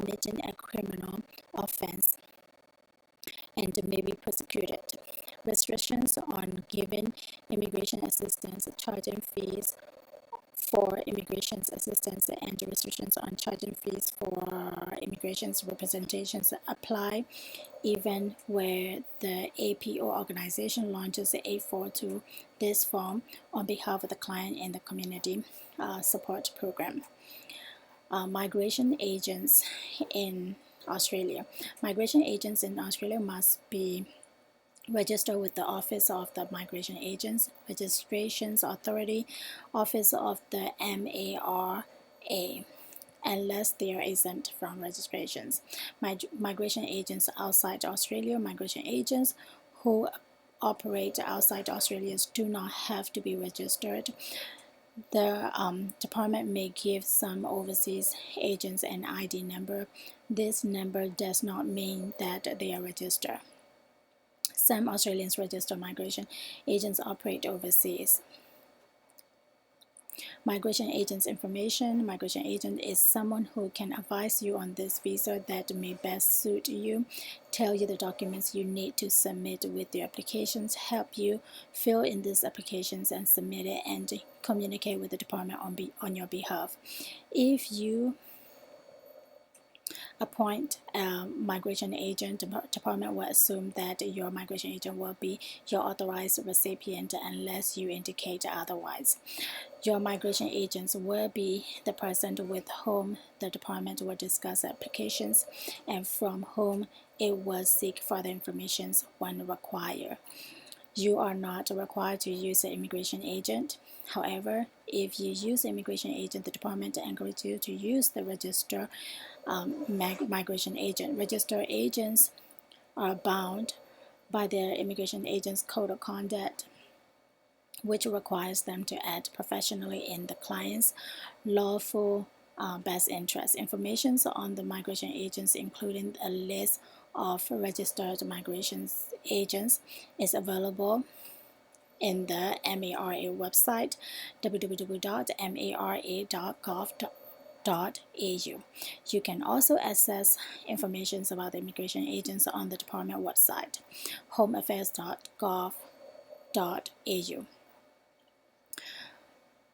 committing a criminal offense and may be prosecuted. Restrictions on giving immigration assistance, charging fees for immigration assistance, and restrictions on charging fees for immigration representations apply even where the APO organization launches aid to this form on behalf of the client in the community support program. Migration agents in Australia. Migration agents in Australia must be registered with the Office of the Migration Agents Registrations Authority, Office of the MARA, unless they are exempt from registrations. Migration agents outside Australia, migration agents who operate outside Australia do not have to be registered. The department may give some overseas agents an ID number. This number does not mean that they are registered. Some Australians registered migration agents operate overseas. Migration agent's information. Migration agent is someone who can advise you on this visa that may best suit you, tell you the documents you need to submit with your applications, help you fill in these applications and submit it, and communicate with the department on your behalf. If you appoint a migration agent, the department will assume that your migration agent will be your authorized recipient unless you indicate otherwise. Your migration agents will be the person with whom the department will discuss applications and from whom it will seek further information when required. You are not required to use an immigration agent. However, if you use an immigration agent, the department encourages you to use the registered migration agent. Registered agents are bound by their immigration agent's code of conduct, which requires them to act professionally in the client's lawful best interest. Information on the migration agents, including a list of registered migration agents, is available in the MARA website, www.mara.gov.au. You can also access information about the immigration agents on the department website, homeaffairs.gov.au.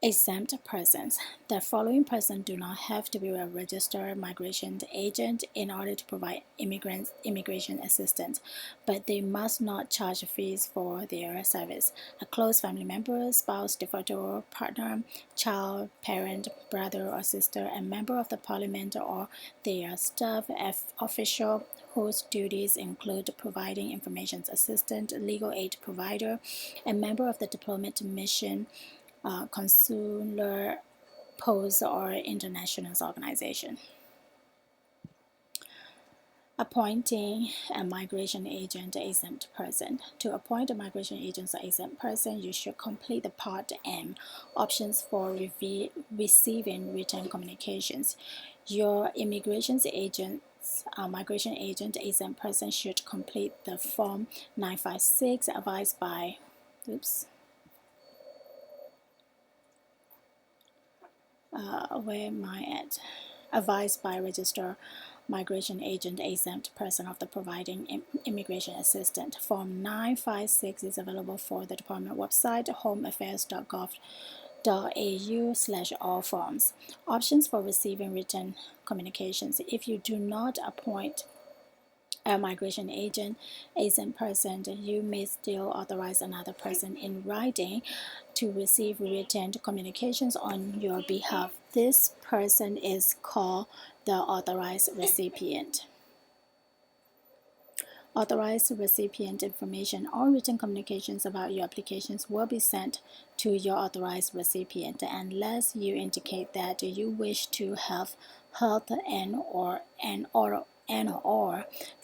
Exempt persons. The following persons do not have to be a registered migration agent in order to provide immigration assistance, but they must not charge fees for their service. A close family member, spouse, de facto partner, child, parent, brother or sister, a member of the parliament or their staff official whose duties include providing information assistance, legal aid provider, a member of the diplomatic mission, consular post or international organization. Appointing a migration agent exempt person. To appoint a migration agent or exempt person, you should complete the Part M, options for receiving written communications. Your immigration agent migration agent exempt person should complete the Form 956 advised by advised by registered migration agent exempt person of the providing immigration assistance. Form 956 is available for the department website, homeaffairs.gov.au/all forms. Options for receiving written communications. If you do not appoint a migration agent exempt person, you may still authorize another person in writing to receive written communications on your behalf. This person is called the authorized recipient. Authorized recipient information. All written communications about your applications will be sent to your authorized recipient unless you indicate that you wish to have health and/or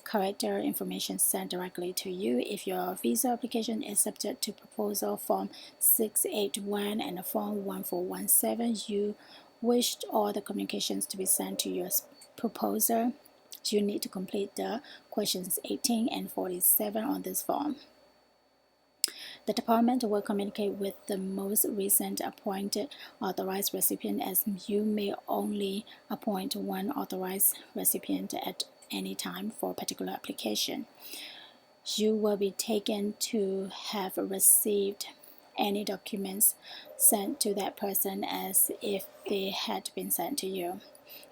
character information sent directly to you. If your visa application is subject to proposal form 681 and form 1417, you wished all the communications to be sent to your proposer. You need to complete the questions 18 and 47 on this form. The department will communicate with the most recent appointed authorized recipient, as you may only appoint one authorized recipient at any time for a particular application. You will be taken to have received any documents sent to that person as if they had been sent to you.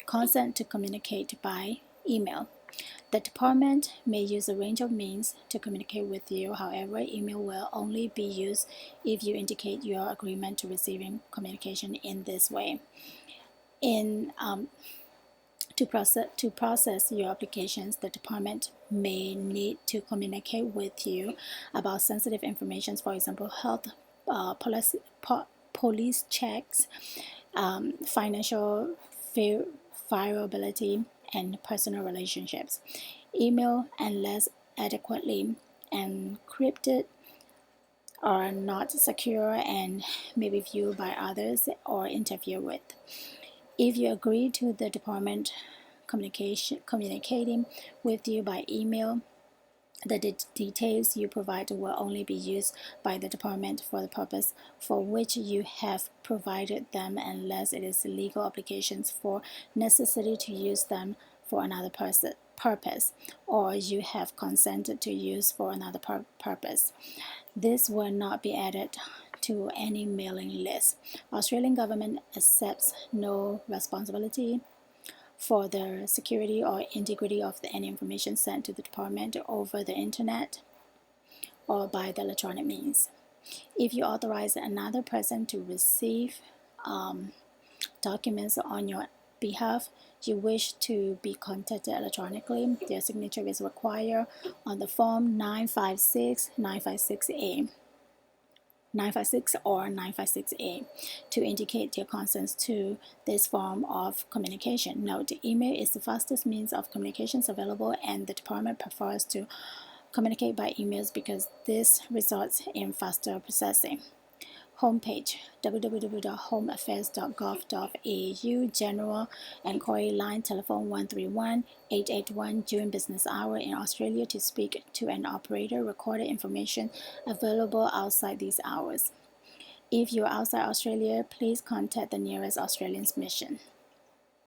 Consent to communicate by email. The department may use a range of means to communicate with you. However, email will only be used if you indicate your agreement to receiving communication in this way. To process your applications, the department may need to communicate with you about sensitive information, for example, health, police checks, financial viability, and personal relationships. Email, unless adequately encrypted, are not secure and may be viewed by others or interfered with. If you agree to the department communicating with you by email, the details you provide will only be used by the department for the purpose for which you have provided them, unless it is legal obligations for necessity to use them for another purpose, or you have consented to use for another purpose. This will not be added to any mailing list. Australian government accepts no responsibility for the security or integrity of any information sent to the department over the internet or by the electronic means. If you authorize another person to receive documents on your behalf, you wish to be contacted electronically, their signature is required on the form 956 or 956A to indicate their consent to this form of communication. Note, email is the fastest means of communications available, and the department prefers to communicate by emails because this results in faster processing. Homepage www.homeaffairs.gov.au. General Enquiry Line, telephone 131-881 during business hour in Australia to speak to an operator. Recorded information available outside these hours. If you're outside Australia, please contact the nearest Australian mission.